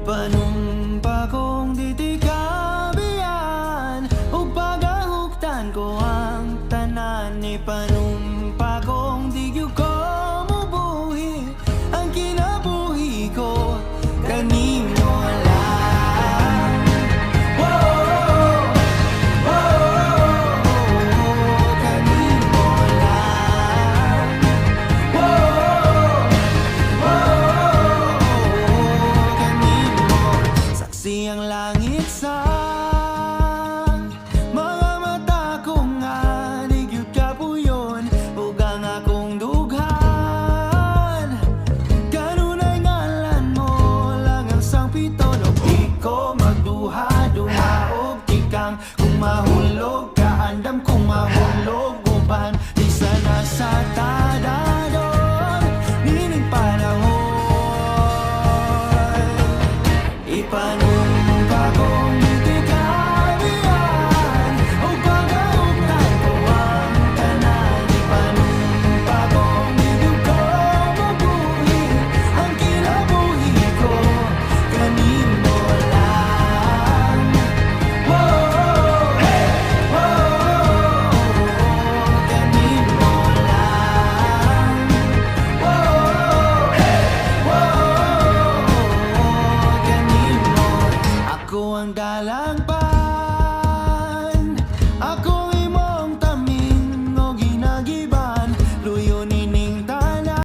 Ipanumpa kong ditikabian ug pagahugtan ko ang tanan. Ipanumpa kong di gyud ko mabuhi ang kinabuhi ko kanimo lang. Whoa, whoa, kanimo lang. Whoa, kanimo. Saksi ang langit sa mga mata ko nga di gyud kapuyon ug ang akong dughan. Kanunay ngalan mo lang ang sangpito. No, di ko magduha-duha og tikang kung mahulog ka andam kung mahulog uban di sana sa tadadon nining panahon. Ipanumpa kong ditikabian ug pagahugtan ko ang tanan. Ipanumpa kong di gyud ko mabuhi ang kinabuhi ko kanimo lang. Whoa, kanimo lang. Whoa, kanimo. Ako ang dala